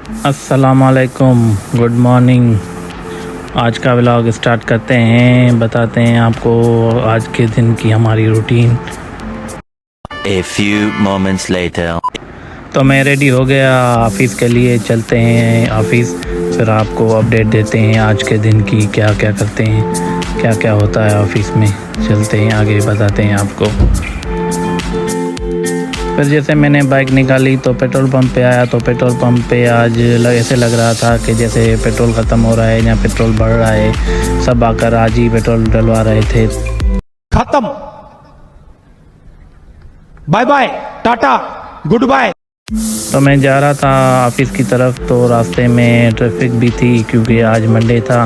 अस्सलामुअलैकुम, good morning. आज का व्लॉग स्टार्ट करते हैं। बताते हैं आपको आज के दिन की हमारी routine. A few moments later. तो मैं रेडी हो गया, ऑफ़िस के लिए चलते हैं ऑफ़िस। फिर आपको अपडेट देते हैं आज के दिन की, क्या क्या करते हैं, क्या क्या होता है ऑफ़िस में। चलते हैं आगे, बताते हैं आपको। फिर जैसे मैंने बाइक निकाली तो पेट्रोल पंप पे आया, तो पेट्रोल पंप पे आज ऐसे लग रहा था कि जैसे पेट्रोल ख़त्म हो रहा है या पेट्रोल बढ़ रहा है। सब आकर आज ही पेट्रोल डलवा रहे थे। खत्म, bye bye, tata, goodbye. तो मैं जा रहा था ऑफ़िस की तरफ, तो रास्ते में ट्रैफिक भी थी क्योंकि आज मंडे था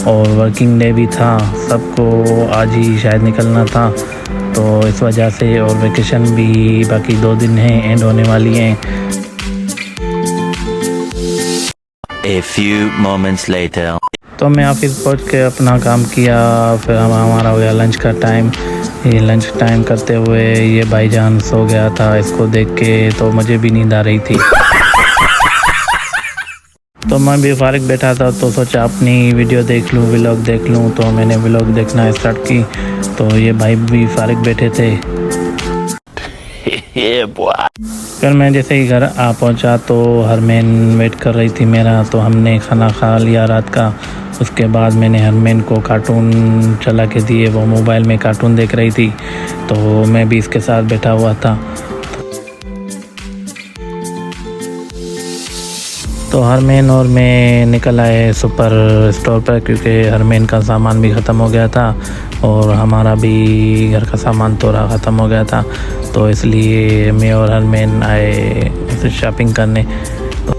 और वर्किंग डे भी था। सबको आज ही शायद निकलना था, तो इस वजह से, और वैकेशन भी बाकी 2 दिन हैं, एंड होने वाली हैं। A few moments later. तो मैं ऑफ़िस पहुंच के अपना काम किया। फिर हमारा हो गया लंच का टाइम। ये लंच टाइम करते हुए ये भाईजान सो गया था। इसको देख के तो मुझे भी नींद आ रही थी। तो मैं भी फारिग बैठा था, तो सोचा अपनी वीडियो देख लूँ, व्लॉग देख लूँ। तो मैंने व्लॉग देखना स्टार्ट की, तो ये भाई भी फारिग बैठे थे। Yeah, boy. फिर मैं जैसे ही घर आ पहुंचा तो हरमैन वेट कर रही थी मेरा, तो हमने खाना खा लिया रात का। उसके बाद मैंने हरमैन को कार्टून चला के दिए, वो मोबाइल में कार्टून देख रही थी, तो मैं भी इसके साथ बैठा हुआ था। तो हरमैन और मैं निकल आए सुपर स्टोर पर, क्योंकि हरमैन का सामान भी ख़त्म हो गया था और हमारा भी घर का सामान थोड़ा ख़त्म हो गया था। तो इसलिए मैं और हरमैन आए शॉपिंग करने। तो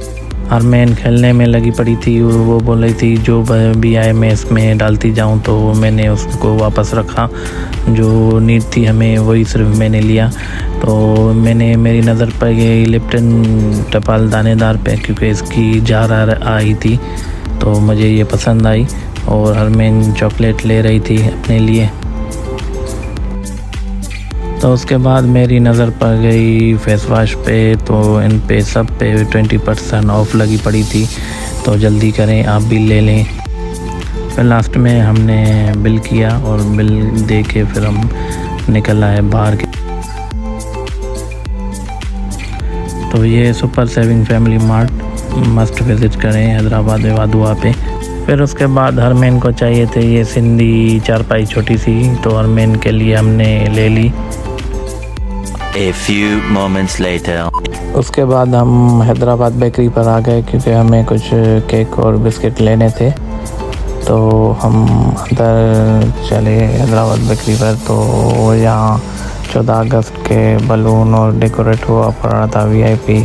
हरमैन खेलने में लगी पड़ी थी। वो बोल रही थी जो भी आए मैं इसमें डालती जाऊं, तो मैंने उसको वापस रखा। जो नीड थी हमें वही सिर्फ मैंने लिया। तो मैंने, मेरी नज़र पर ये लिप्टन टपाल दानेदार पे, क्योंकि इसकी जार आई थी तो मुझे ये पसंद आई। और हरमैन चॉकलेट ले रही थी अपने लिए। तो उसके बाद मेरी नज़र पड़ गई फेस वॉश पे, तो इन पे सब पे 20% ऑफ लगी पड़ी थी। तो जल्दी करें, आप भी ले लें। फिर लास्ट में हमने बिल किया और बिल दे के फिर हम निकल आए बाहर के। तो ये super saving family mart must visit करें हैदराबाद में वादुआ पे। फिर उसके बाद हरमैन को चाहिए थे ये सिंधी चारपाई छोटी सी, तो हरमैन के लिए हमने ले ली। A few moments later. उसके बाद हम हैदराबाद बेकरी पर आ गए, क्योंकि हमें कुछ केक और बिस्किट लेने थे। तो हम अंदर चले हैदराबाद बेकरी पर। तो यहाँ 14 अगस्त के बलून और डेकोरेट हुआ पड़ा था VIP।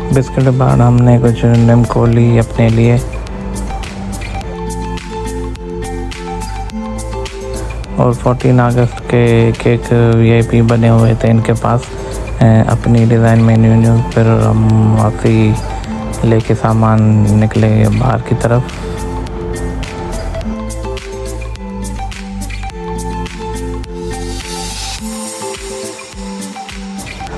बिस्किट के बाद हमने कुछ निम्को ली अपने लिए। और 14 अगस्त के केक VIP बने हुए थे इनके पास, अपनी डिज़ाइन में न्यू। फिर हम वापसी लेके सामान निकले बाहर की तरफ।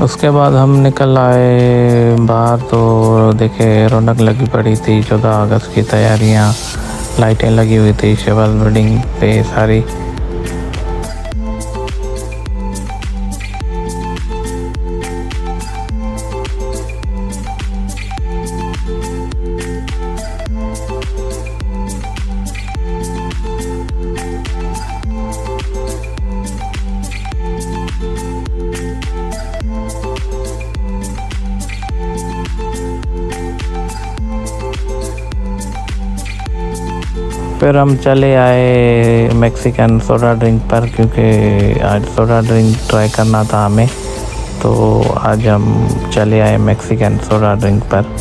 उसके बाद हम निकल आए बाहर, तो देखे रौनक लगी पड़ी थी। 14 अगस्त की तैयारियां, लाइटें लगी हुई थी शिवल बिल्डिंग पे सारी। फिर हम चले आए मैक्सिकन सोडा ड्रिंक पर, क्योंकि आज सोडा ड्रिंक ट्राई करना था हमें। तो आज हम चले आए मैक्सिकन सोडा ड्रिंक पर।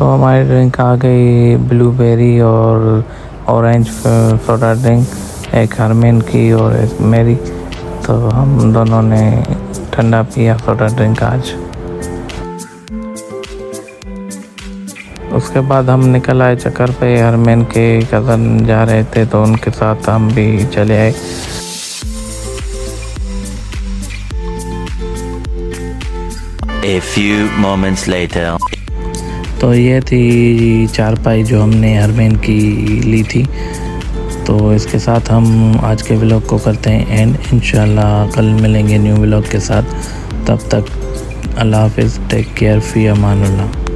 हमारी ड्रिंक आ गई ब्लूबेरी और ऑरेंज सोडा ड्रिंक, एक हरमीन की और एक मेरी। तो हम दोनों ने ठंडा पिया सोडा ड्रिंक आज। उसके बाद हम निकल आए चक्कर पे। हरमीन के कज़न जा रहे थे तो उनके साथ हम भी चले आए। A few moments later. तो ये थी चारपाई जो हमने हरमीन की ली थी। तो इसके साथ हम आज के व्लॉग को करते हैं एंड इंशाल्लाह कल मिलेंगे न्यू व्लॉग के साथ। तब तक अल्लाह हाफिज़, टेक केयर, फ़ी अमानुल्लाह।